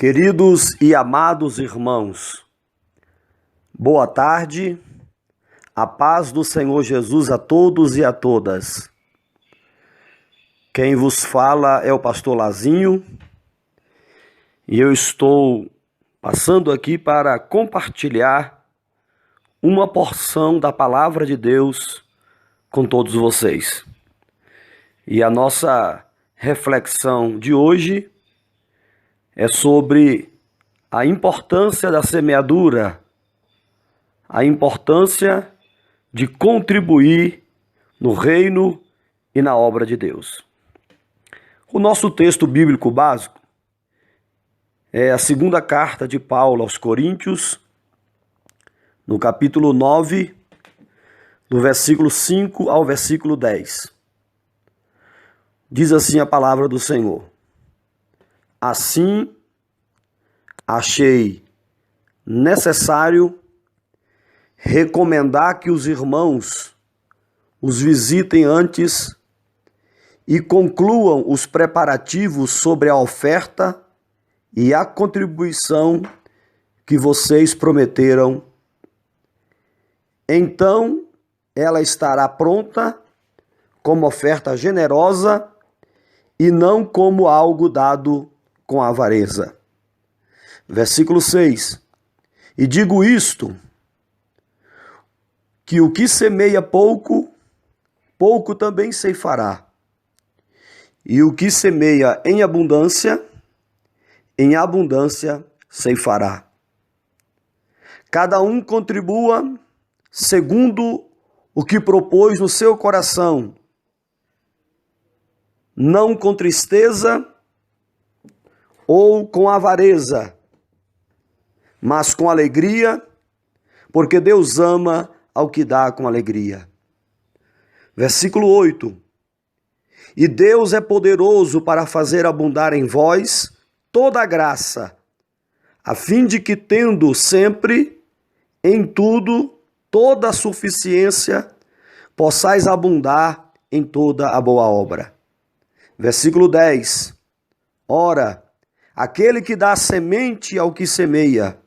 Queridos e amados irmãos, boa tarde, a paz do Senhor Jesus a todos e a todas. Quem vos fala é o pastor Lazinho e eu estou passando aqui para compartilhar uma porção da palavra de Deus com todos vocês. E a nossa reflexão de hoje é sobre a importância da semeadura, a importância de contribuir no reino e na obra de Deus. O nosso texto bíblico básico é a segunda carta de Paulo aos Coríntios, no capítulo 9, do versículo 5 ao versículo 10. Diz assim a palavra do Senhor: Assim, achei necessário recomendar que os irmãos os visitem antes e concluam os preparativos sobre a oferta e a contribuição que vocês prometeram. Então, ela estará pronta como oferta generosa e não como algo dado com avareza. Versículo 6. E digo isto, que o que semeia pouco, pouco também ceifará. E o que semeia em abundância ceifará. Cada um contribua segundo o que propôs no seu coração, não com tristeza ou com avareza, mas com alegria, porque Deus ama ao que dá com alegria. Versículo 8. E Deus é poderoso para fazer abundar em vós toda a graça, a fim de que, tendo sempre, em tudo, toda a suficiência, possais abundar em toda a boa obra. Versículo 10. Ora, aquele que dá semente ao que semeia,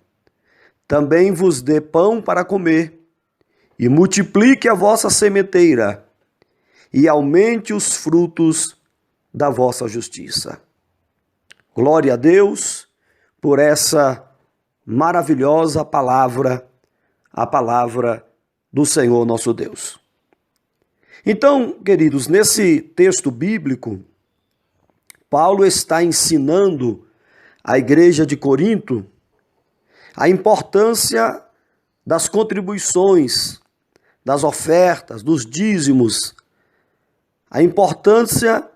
também vos dê pão para comer, e multiplique a vossa sementeira, e aumente os frutos da vossa justiça. Glória a Deus por essa maravilhosa palavra, a palavra do Senhor nosso Deus. Então, queridos, nesse texto bíblico, Paulo está ensinando a igreja de Corinto a importância das contribuições, das ofertas, dos dízimos, a importância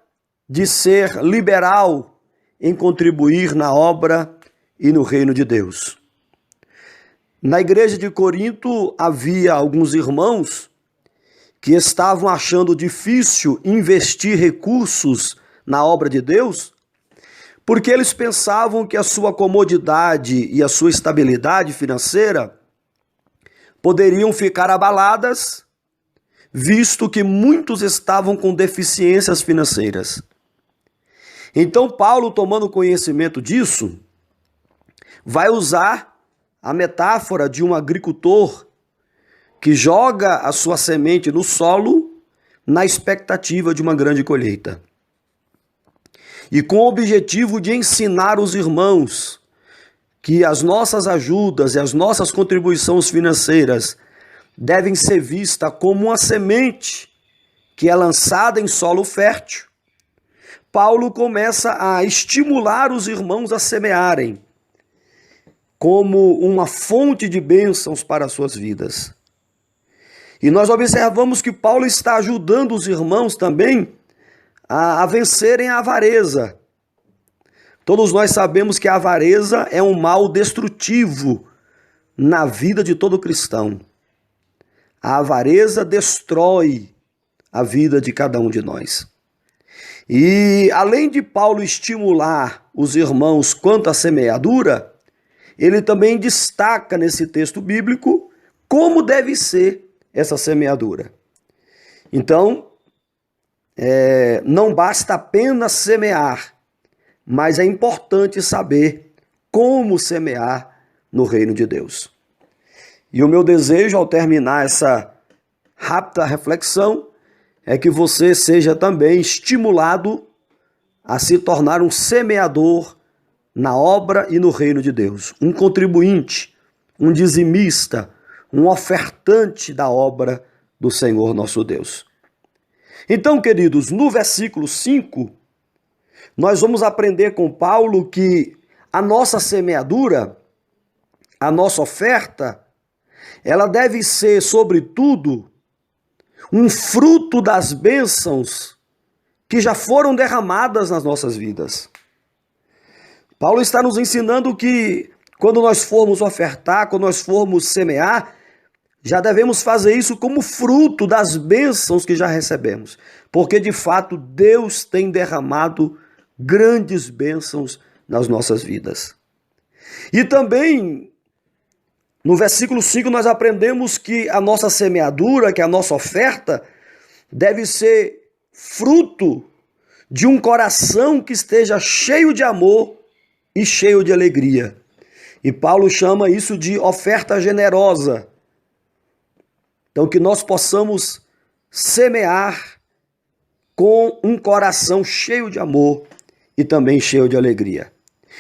de ser liberal em contribuir na obra e no reino de Deus. Na igreja de Corinto havia alguns irmãos que estavam achando difícil investir recursos na obra de Deus, porque eles pensavam que a sua comodidade e a sua estabilidade financeira poderiam ficar abaladas, visto que muitos estavam com deficiências financeiras. Então Paulo, tomando conhecimento disso, vai usar a metáfora de um agricultor que joga a sua semente no solo na expectativa de uma grande colheita. E com o objetivo de ensinar os irmãos que as nossas ajudas e as nossas contribuições financeiras devem ser vistas como uma semente que é lançada em solo fértil, Paulo começa a estimular os irmãos a semearem como uma fonte de bênçãos para as suas vidas. E nós observamos que Paulo está ajudando os irmãos também a vencerem a avareza. Todos nós sabemos que a avareza é um mal destrutivo na vida de todo cristão. A avareza destrói a vida de cada um de nós. E além de Paulo estimular os irmãos quanto à semeadura, ele também destaca nesse texto bíblico como deve ser essa semeadura. Então, não basta apenas semear, mas é importante saber como semear no reino de Deus. E o meu desejo ao terminar essa rápida reflexão é que você seja também estimulado a se tornar um semeador na obra e no reino de Deus, um contribuinte, um dizimista, um ofertante da obra do Senhor nosso Deus. Então, queridos, no versículo 5, nós vamos aprender com Paulo que a nossa semeadura, a nossa oferta, ela deve ser, sobretudo, um fruto das bênçãos que já foram derramadas nas nossas vidas. Paulo está nos ensinando que quando nós formos ofertar, quando nós formos semear, já devemos fazer isso como fruto das bênçãos que já recebemos. Porque, de fato, Deus tem derramado grandes bênçãos nas nossas vidas. E também, no versículo 5, nós aprendemos que a nossa semeadura, que a nossa oferta, deve ser fruto de um coração que esteja cheio de amor e cheio de alegria. E Paulo chama isso de oferta generosa. Então, que nós possamos semear com um coração cheio de amor e também cheio de alegria.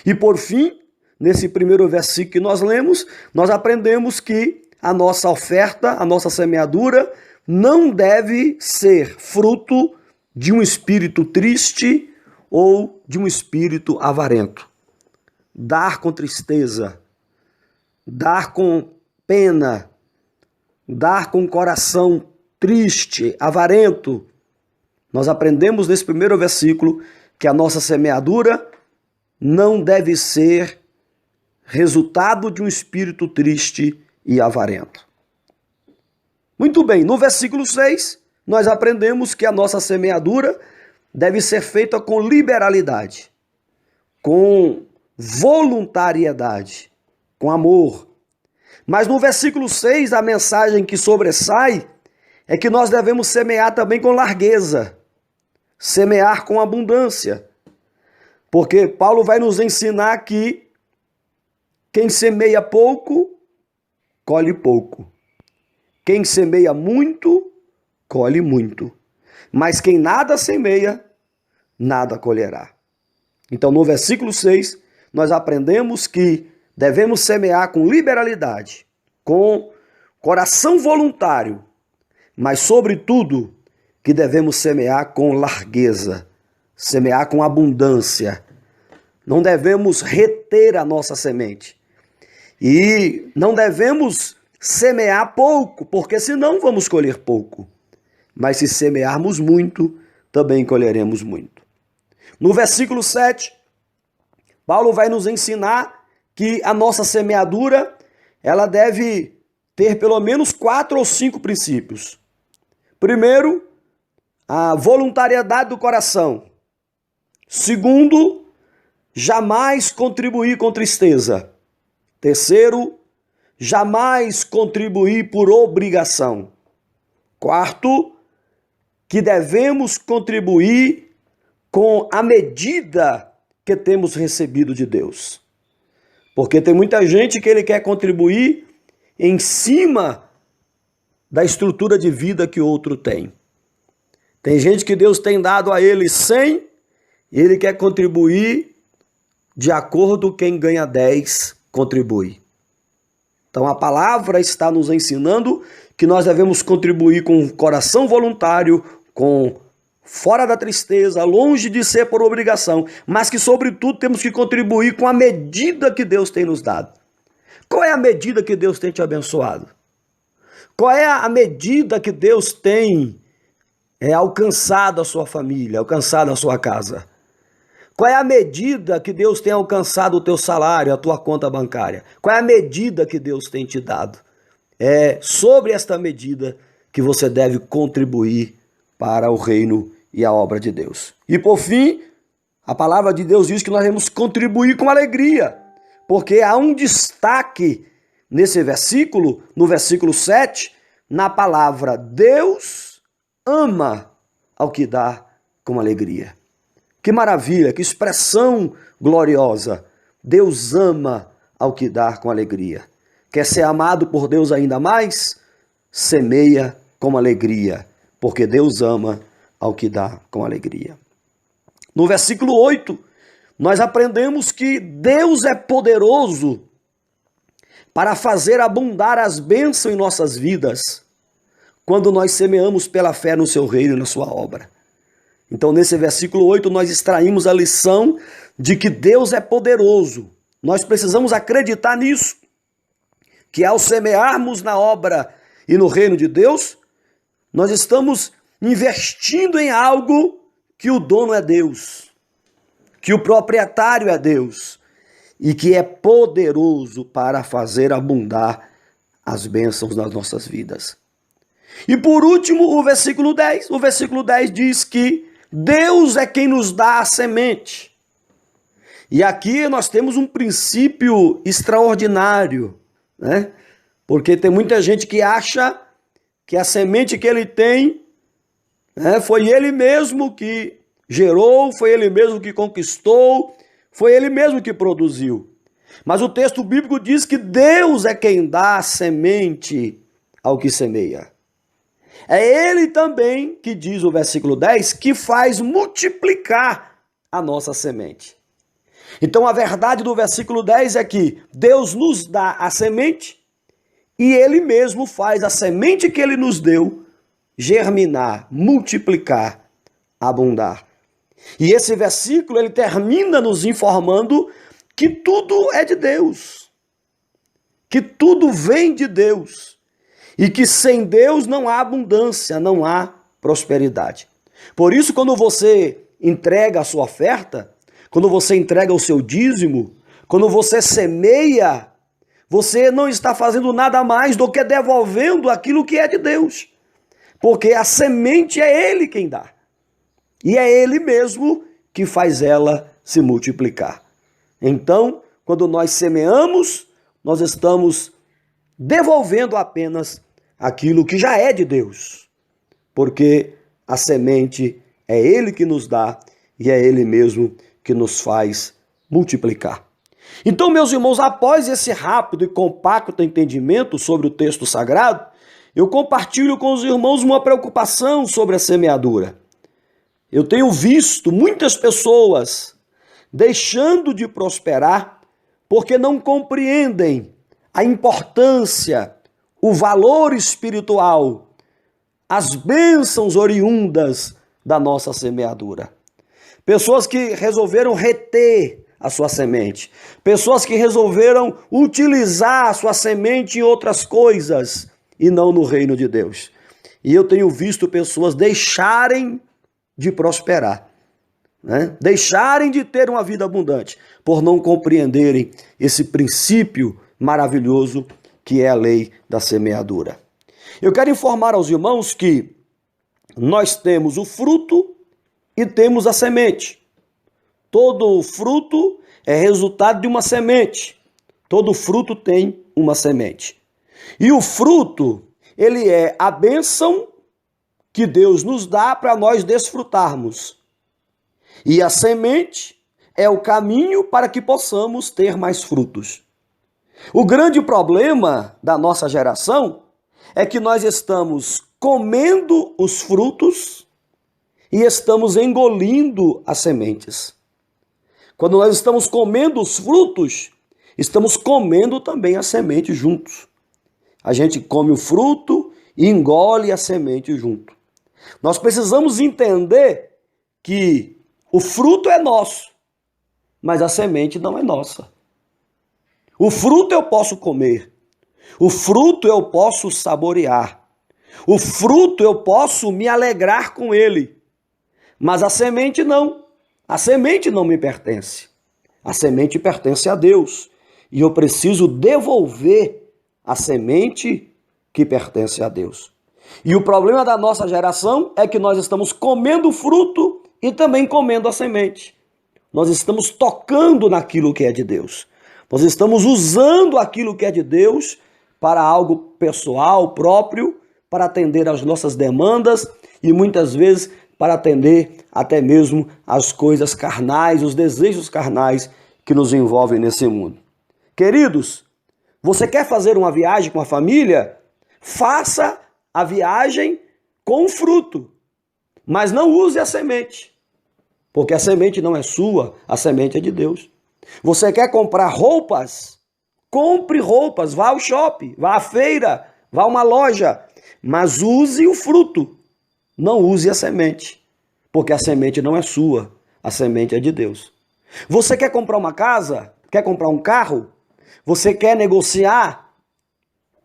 E por fim, nesse primeiro versículo que nós lemos, nós aprendemos que a nossa oferta, a nossa semeadura, não deve ser fruto de um espírito triste ou de um espírito avarento. Dar com tristeza, dar com pena, dar com coração triste, avarento. Nós aprendemos nesse primeiro versículo que a nossa semeadura não deve ser resultado de um espírito triste e avarento. Muito bem, no versículo 6, nós aprendemos que a nossa semeadura deve ser feita com liberalidade, com voluntariedade, com amor. Mas no versículo 6, a mensagem que sobressai é que nós devemos semear também com largueza, semear com abundância. Porque Paulo vai nos ensinar que quem semeia pouco, colhe pouco. Quem semeia muito, colhe muito. Mas quem nada semeia, nada colherá. Então, no versículo 6, nós aprendemos que devemos semear com liberalidade, com coração voluntário, mas, sobretudo, que devemos semear com largueza, semear com abundância. Não devemos reter a nossa semente. E não devemos semear pouco, porque senão vamos colher pouco. Mas se semearmos muito, também colheremos muito. No versículo 7, Paulo vai nos ensinar que a nossa semeadura, ela deve ter pelo menos 4 ou 5 princípios. Primeiro, a voluntariedade do coração. Segundo, jamais contribuir com tristeza. Terceiro, jamais contribuir por obrigação. Quarto, que devemos contribuir com a medida que temos recebido de Deus. Porque tem muita gente que ele quer contribuir em cima da estrutura de vida que outro tem. Tem gente que Deus tem dado a ele 100 e ele quer contribuir de acordo com quem ganha 10 contribui. Então a palavra está nos ensinando que nós devemos contribuir com coração voluntário, com fora da tristeza, longe de ser por obrigação, mas que sobretudo temos que contribuir com a medida que Deus tem nos dado. Qual é a medida que Deus tem te abençoado? Qual é a medida que Deus tem alcançado a sua família, alcançado a sua casa? Qual é a medida que Deus tem alcançado o teu salário, a tua conta bancária? Qual é a medida que Deus tem te dado? É sobre esta medida que você deve contribuir para o reino e a obra de Deus. E por fim, a palavra de Deus diz que nós devemos contribuir com alegria, porque há um destaque nesse versículo, no versículo 7, na palavra Deus ama ao que dá com alegria. Que maravilha, que expressão gloriosa. Deus ama ao que dá com alegria. Quer ser amado por Deus ainda mais? Semeia com alegria, porque Deus ama ao que dá com alegria. No versículo 8, nós aprendemos que Deus é poderoso para fazer abundar as bênçãos em nossas vidas, quando nós semeamos pela fé no seu reino e na sua obra. Então, nesse versículo 8, nós extraímos a lição de que Deus é poderoso. Nós precisamos acreditar nisso, que ao semearmos na obra e no reino de Deus, nós estamos investindo em algo que o dono é Deus, que o proprietário é Deus e que é poderoso para fazer abundar as bênçãos nas nossas vidas. E por último, o versículo 10. O versículo 10 diz que Deus é quem nos dá a semente. E aqui nós temos um princípio extraordinário, né? Porque tem muita gente que acha que a semente que ele tem, né, foi ele mesmo que gerou, foi ele mesmo que conquistou, foi ele mesmo que produziu. Mas o texto bíblico diz que Deus é quem dá a semente ao que semeia. É ele também que diz o versículo 10 que faz multiplicar a nossa semente. Então a verdade do versículo 10 é que Deus nos dá a semente e ele mesmo faz a semente que ele nos deu germinar, multiplicar, abundar. E esse versículo ele termina nos informando que tudo é de Deus, que tudo vem de Deus e que sem Deus não há abundância, não há prosperidade. Por isso, quando você entrega a sua oferta, quando você entrega o seu dízimo, quando você semeia, você não está fazendo nada mais do que devolvendo aquilo que é de Deus. Porque a semente é Ele quem dá. E é Ele mesmo que faz ela se multiplicar. Então, quando nós semeamos, nós estamos devolvendo apenas aquilo que já é de Deus. Porque a semente é Ele que nos dá e é Ele mesmo que nos faz multiplicar. Então, meus irmãos, após esse rápido e compacto entendimento sobre o texto sagrado, eu compartilho com os irmãos uma preocupação sobre a semeadura. Eu tenho visto muitas pessoas deixando de prosperar porque não compreendem a importância, o valor espiritual, as bênçãos oriundas da nossa semeadura. Pessoas que resolveram reter a sua semente. Pessoas que resolveram utilizar a sua semente em outras coisas e não no reino de Deus. E eu tenho visto pessoas deixarem de prosperar, né? Deixarem de ter uma vida abundante por não compreenderem esse princípio maravilhoso que é a lei da semeadura. Eu quero informar aos irmãos que nós temos o fruto e temos a semente. Todo fruto é resultado de uma semente. Todo fruto tem uma semente. E o fruto, ele é a bênção que Deus nos dá para nós desfrutarmos. E a semente é o caminho para que possamos ter mais frutos. O grande problema da nossa geração é que nós estamos comendo os frutos e estamos engolindo as sementes. Quando nós estamos comendo os frutos, estamos comendo também a semente juntos. A gente come o fruto e engole a semente junto. Nós precisamos entender que o fruto é nosso, mas a semente não é nossa. O fruto eu posso comer, o fruto eu posso saborear, o fruto eu posso me alegrar com ele, mas a semente não. A semente não me pertence. A semente pertence a Deus. E eu preciso devolver a semente que pertence a Deus. E o problema da nossa geração é que nós estamos comendo o fruto e também comendo a semente. Nós estamos tocando naquilo que é de Deus. Nós estamos usando aquilo que é de Deus para algo pessoal, próprio, para atender às nossas demandas e muitas vezes para atender até mesmo às coisas carnais, os desejos carnais que nos envolvem nesse mundo. Queridos, você quer fazer uma viagem com a família? Faça a viagem com fruto, mas não use a semente, porque a semente não é sua, a semente é de Deus. Você quer comprar roupas? Compre roupas, vá ao shopping, vá à feira, vá a uma loja, mas use o fruto, não use a semente, porque a semente não é sua, a semente é de Deus. Você quer comprar uma casa? Quer comprar um carro? Você quer negociar?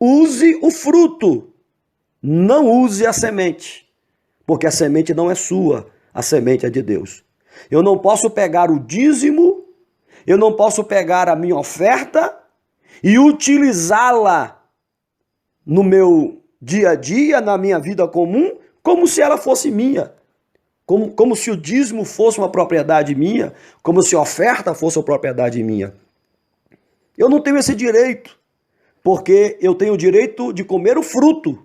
Use o fruto, não use a semente, porque a semente não é sua, a semente é de Deus. Eu não posso pegar o dízimo, eu não posso pegar a minha oferta e utilizá-la no meu dia a dia, na minha vida comum, como se ela fosse minha. Como se o dízimo fosse uma propriedade minha, como se a oferta fosse uma propriedade minha. Eu não tenho esse direito, porque eu tenho o direito de comer o fruto,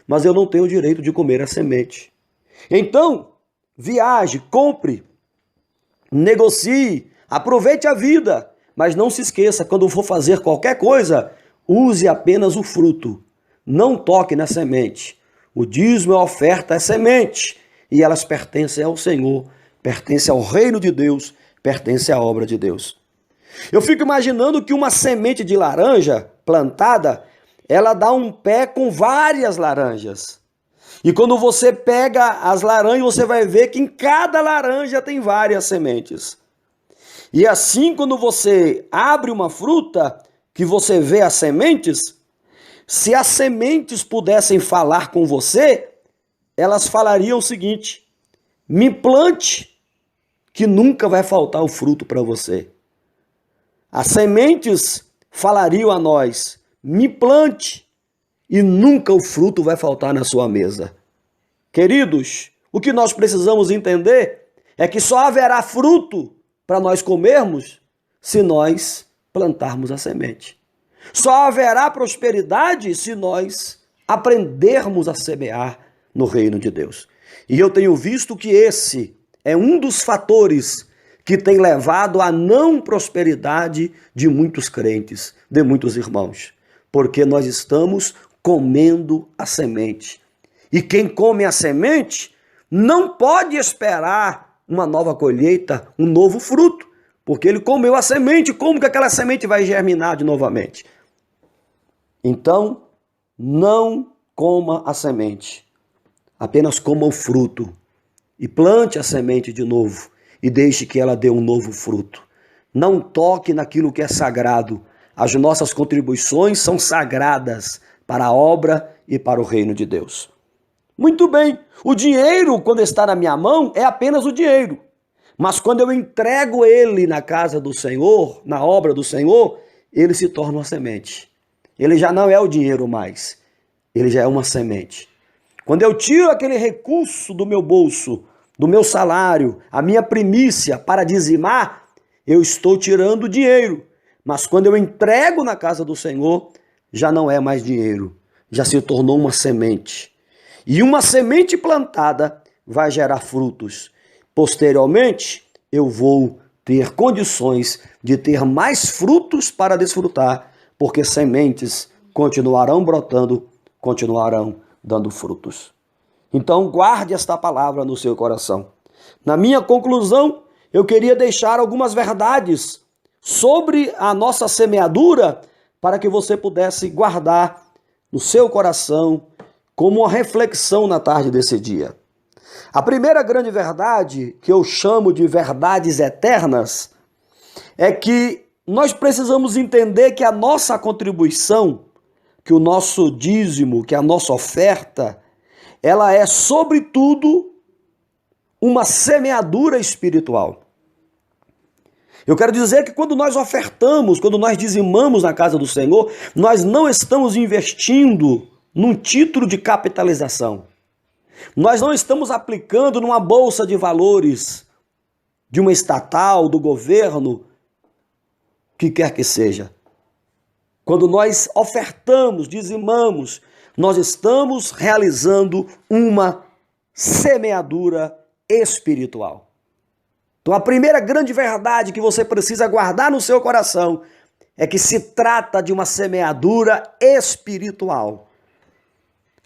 mas eu não tenho o direito de comer a semente. Então, viaje, compre, negocie, aproveite a vida, mas não se esqueça, quando for fazer qualquer coisa, use apenas o fruto, não toque na semente. O dízimo, a oferta é semente, e elas pertencem ao Senhor, pertencem ao reino de Deus, pertencem à obra de Deus. Eu fico imaginando que uma semente de laranja plantada, ela dá um pé com várias laranjas. E quando você pega as laranjas, você vai ver que em cada laranja tem várias sementes. E assim, quando você abre uma fruta, que você vê as sementes, se as sementes pudessem falar com você, elas falariam o seguinte: me plante, que nunca vai faltar o fruto para você. As sementes falariam a nós: me plante, e nunca o fruto vai faltar na sua mesa. Queridos, o que nós precisamos entender é que só haverá fruto para nós comermos se nós plantarmos a semente. Só haverá prosperidade se nós aprendermos a semear no reino de Deus. E eu tenho visto que esse é um dos fatores que tem levado à não prosperidade de muitos crentes, de muitos irmãos, porque nós estamos comendo a semente. E quem come a semente não pode esperar uma nova colheita, um novo fruto, porque ele comeu a semente, como que aquela semente vai germinar de novamente? Então, não coma a semente, apenas coma o fruto e plante a semente de novo e deixe que ela dê um novo fruto. Não toque naquilo que é sagrado. As nossas contribuições são sagradas para a obra e para o reino de Deus. Muito bem, o dinheiro, quando está na minha mão, é apenas o dinheiro. Mas quando eu entrego ele na casa do Senhor, na obra do Senhor, ele se torna uma semente. Ele já não é o dinheiro mais, ele já é uma semente. Quando eu tiro aquele recurso do meu bolso, do meu salário, a minha primícia para dizimar, eu estou tirando o dinheiro. Mas quando eu entrego na casa do Senhor, já não é mais dinheiro, já se tornou uma semente. E uma semente plantada vai gerar frutos. Posteriormente, eu vou ter condições de ter mais frutos para desfrutar, porque sementes continuarão brotando, continuarão dando frutos. Então, guarde esta palavra no seu coração. Na minha conclusão, eu queria deixar algumas verdades sobre a nossa semeadura para que você pudesse guardar no seu coração como uma reflexão na tarde desse dia. A primeira grande verdade, que eu chamo de verdades eternas, é que nós precisamos entender que a nossa contribuição, que o nosso dízimo, que a nossa oferta, ela é, sobretudo, uma semeadura espiritual. Eu quero dizer que quando nós ofertamos, quando nós dizimamos na casa do Senhor, nós não estamos investindo num título de capitalização. Nós não estamos aplicando numa bolsa de valores de uma estatal, do governo, que quer que seja. Quando nós ofertamos, dizimamos, nós estamos realizando uma semeadura espiritual. Então a primeira grande verdade que você precisa guardar no seu coração é que se trata de uma semeadura espiritual.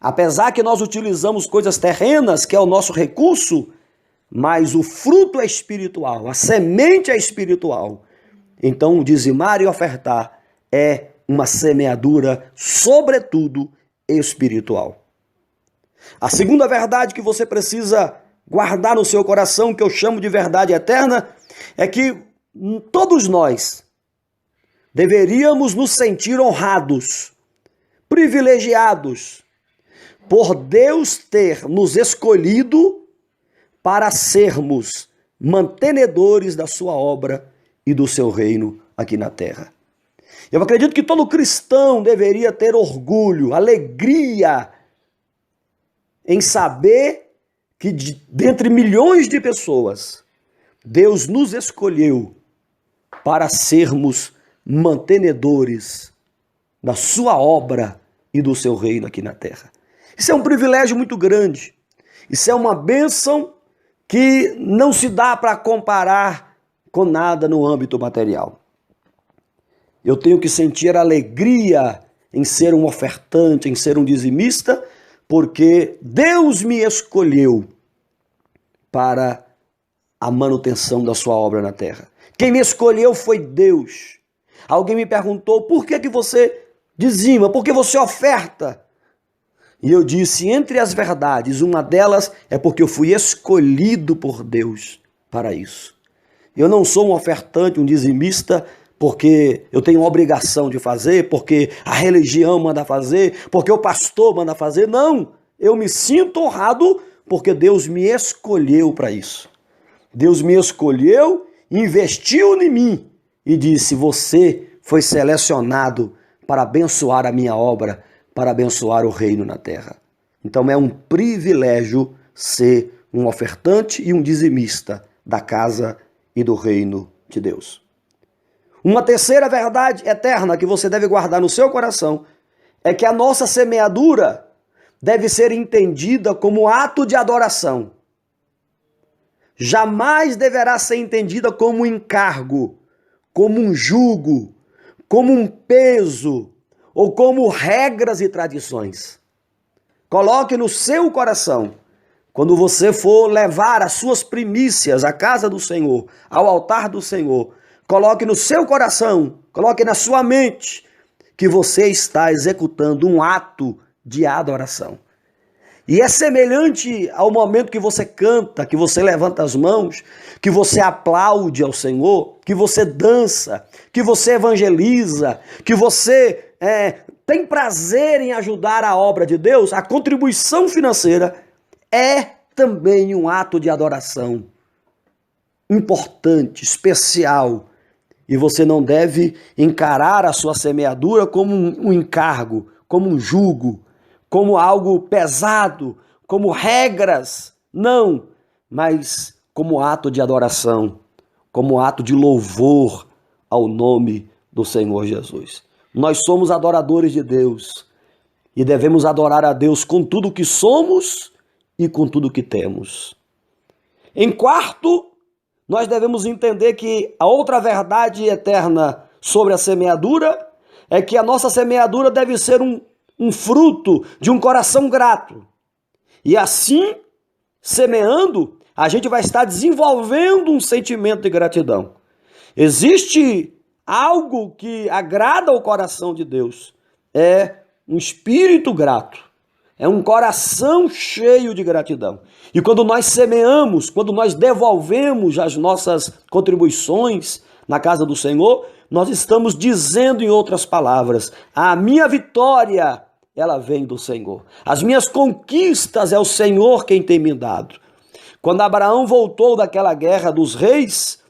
Apesar que nós utilizamos coisas terrenas, que é o nosso recurso, mas o fruto é espiritual, a semente é espiritual. Então dizimar e ofertar é uma semeadura, sobretudo, espiritual. A segunda verdade que você precisa guardar no seu coração, que eu chamo de verdade eterna, é que todos nós deveríamos nos sentir honrados, privilegiados, por Deus ter nos escolhido para sermos mantenedores da sua obra e do seu reino aqui na terra. Eu acredito que todo cristão deveria ter orgulho, alegria em saber que dentre milhões de pessoas, Deus nos escolheu para sermos mantenedores da sua obra e do seu reino aqui na terra. Isso é um privilégio muito grande. Isso é uma bênção que não se dá para comparar com nada no âmbito material. Eu tenho que sentir alegria em ser um ofertante, em ser um dizimista, porque Deus me escolheu para a manutenção da sua obra na terra. Quem me escolheu foi Deus. Alguém me perguntou, por que você dizima? Por que você oferta? E eu disse, entre as verdades, uma delas é porque eu fui escolhido por Deus para isso. Eu não sou um ofertante, um dizimista, porque eu tenho obrigação de fazer, porque a religião manda fazer, porque o pastor manda fazer. Não, eu me sinto honrado porque Deus me escolheu para isso. Deus me escolheu, investiu em mim e disse, você foi selecionado para abençoar a minha obra, para abençoar o reino na terra. Então é um privilégio ser um ofertante e um dizimista da casa e do reino de Deus. Uma terceira verdade eterna que você deve guardar no seu coração é que a nossa semeadura deve ser entendida como ato de adoração. Jamais deverá ser entendida como um encargo, como um jugo, como um peso ou como regras e tradições. Coloque no seu coração, quando você for levar as suas primícias à casa do Senhor, ao altar do Senhor, coloque no seu coração, coloque na sua mente que você está executando um ato de adoração. E é semelhante ao momento que você canta, que você levanta as mãos, que você aplaude ao Senhor, que você dança, que você evangeliza, que você tem prazer em ajudar a obra de Deus. A contribuição financeira é também um ato de adoração importante, especial. E você não deve encarar a sua semeadura como um encargo, como um jugo, como algo pesado, como regras. Não, mas como ato de adoração, como ato de louvor ao nome do Senhor Jesus. Nós somos adoradores de Deus e devemos adorar a Deus com tudo que somos e com tudo que temos. Em quarto, nós devemos entender que a outra verdade eterna sobre a semeadura é que a nossa semeadura deve ser um fruto de um coração grato. E assim, semeando, a gente vai estar desenvolvendo um sentimento de gratidão. Existe algo que agrada ao coração de Deus. É um espírito grato. É um coração cheio de gratidão. E quando nós semeamos, quando nós devolvemos as nossas contribuições na casa do Senhor, nós estamos dizendo em outras palavras, a minha vitória, ela vem do Senhor. As minhas conquistas é o Senhor quem tem me dado. Quando Abraão voltou daquela guerra dos reis,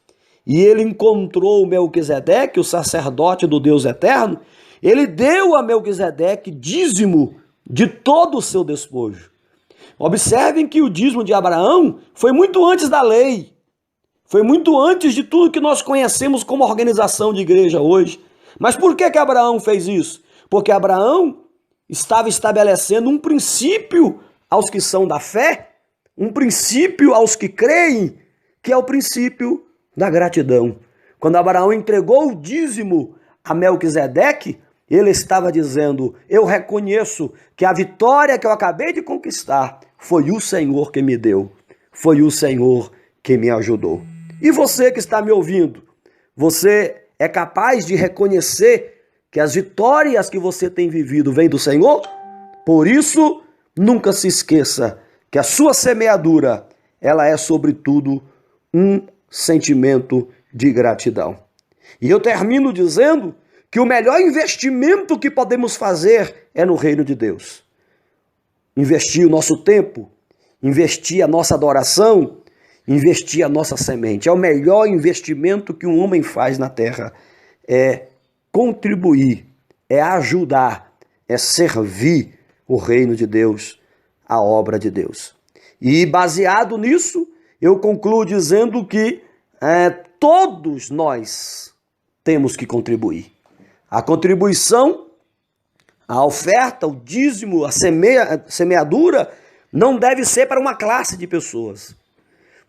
e ele encontrou Melquisedeque, o sacerdote do Deus eterno, ele deu a Melquisedeque dízimo de todo o seu despojo. Observem que o dízimo de Abraão foi muito antes da lei, foi muito antes de tudo que nós conhecemos como organização de igreja hoje. Mas por que Abraão fez isso? Porque Abraão estava estabelecendo um princípio aos que são da fé, um princípio aos que creem, que é o princípio da gratidão. Quando Abraão entregou o dízimo a Melquisedeque, ele estava dizendo: eu reconheço que a vitória que eu acabei de conquistar foi o Senhor que me deu, foi o Senhor que me ajudou. E você que está me ouvindo, você é capaz de reconhecer que as vitórias que você tem vivido vêm do Senhor? Por isso, nunca se esqueça que a sua semeadura, ela é sobretudo um sentimento de gratidão. E eu termino dizendo que o melhor investimento que podemos fazer é no reino de Deus. Investir o nosso tempo, investir a nossa adoração, investir a nossa semente. É o melhor investimento que um homem faz na terra. É contribuir, é ajudar, é servir o reino de Deus, a obra de Deus. E baseado nisso, eu concluo dizendo que todos nós temos que contribuir. A contribuição, a oferta, o dízimo, a semeadura não deve ser para uma classe de pessoas.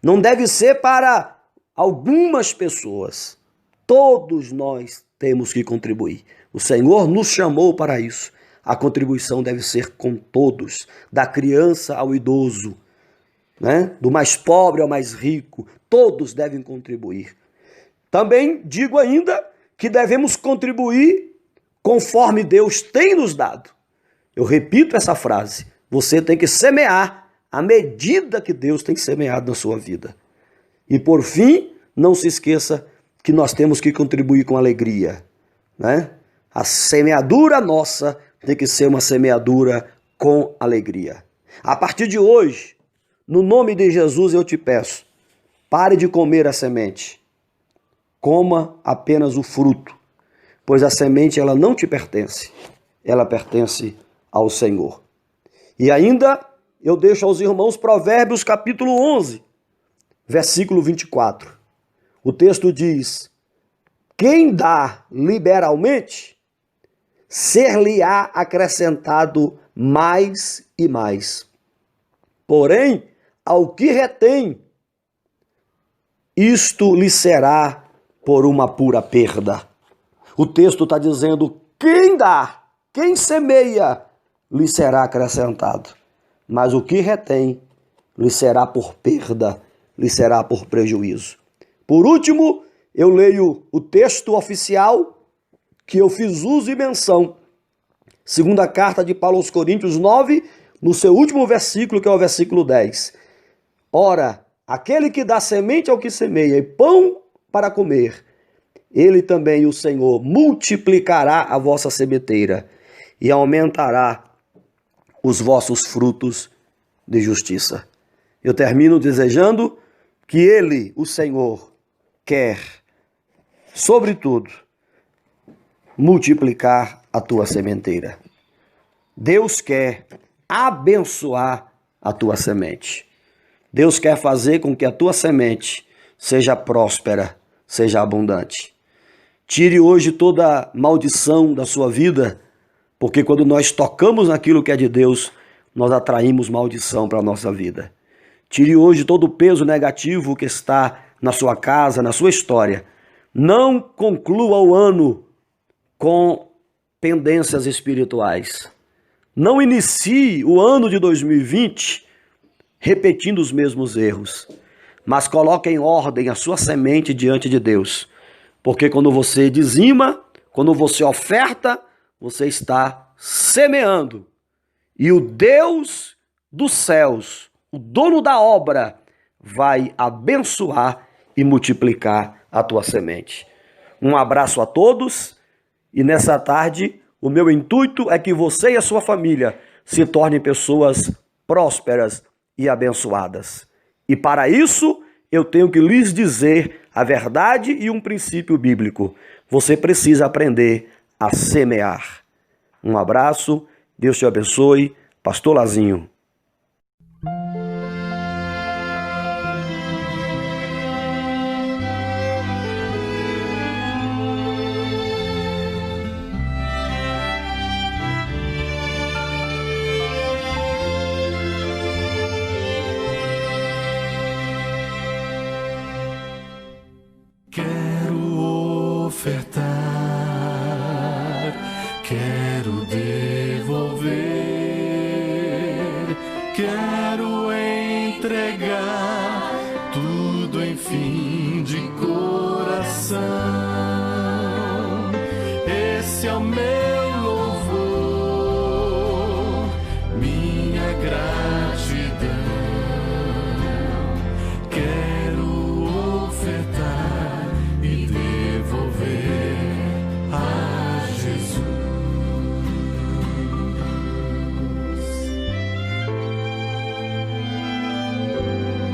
Não deve ser para algumas pessoas. Todos nós temos que contribuir. O Senhor nos chamou para isso. A contribuição deve ser com todos, da criança ao idoso, né? Do mais pobre ao mais rico. Todos devem contribuir. Também digo ainda que devemos contribuir conforme Deus tem nos dado. Eu repito essa frase. Você tem que semear à medida que Deus tem semeado na sua vida. E por fim, não se esqueça que nós temos que contribuir com alegria, né? A semeadura nossa tem que ser uma semeadura com alegria. A partir de hoje, no nome de Jesus eu te peço, pare de comer a semente. Coma apenas o fruto, pois a semente ela não te pertence, ela pertence ao Senhor. E ainda eu deixo aos irmãos Provérbios capítulo 11, versículo 24. O texto diz: quem dá liberalmente, ser-lhe-á acrescentado mais e mais. Porém, ao que retém, isto lhe será por uma pura perda. O texto está dizendo: quem dá, quem semeia, lhe será acrescentado. Mas o que retém, lhe será por perda, lhe será por prejuízo. Por último, eu leio o texto oficial que eu fiz uso e menção. Segunda carta de Paulo aos Coríntios 9, no seu último versículo, que é o versículo 10. Ora, aquele que dá semente ao que semeia e pão para comer, ele também, o Senhor, multiplicará a vossa sementeira e aumentará os vossos frutos de justiça. Eu termino desejando que ele, o Senhor, quer, sobretudo, multiplicar a tua sementeira. Deus quer abençoar a tua semente. Deus quer fazer com que a tua semente seja próspera, seja abundante. Tire hoje toda maldição da sua vida, porque quando nós tocamos naquilo que é de Deus, nós atraímos maldição para a nossa vida. Tire hoje todo o peso negativo que está na sua casa, na sua história. Não conclua o ano com pendências espirituais. Não inicie o ano de 2020 repetindo os mesmos erros, mas coloque em ordem a sua semente diante de Deus. Porque quando você dizima, quando você oferta, você está semeando. E o Deus dos céus, o dono da obra, vai abençoar e multiplicar a tua semente. Um abraço a todos e nessa tarde o meu intuito é que você e a sua família se tornem pessoas prósperas e abençoadas. E para isso eu tenho que lhes dizer a verdade e um princípio bíblico. Você precisa aprender a semear. Um abraço, Deus te abençoe. Pastor Lazinho. libertar, quero devolver, quero entregar tudo, enfim, de coração.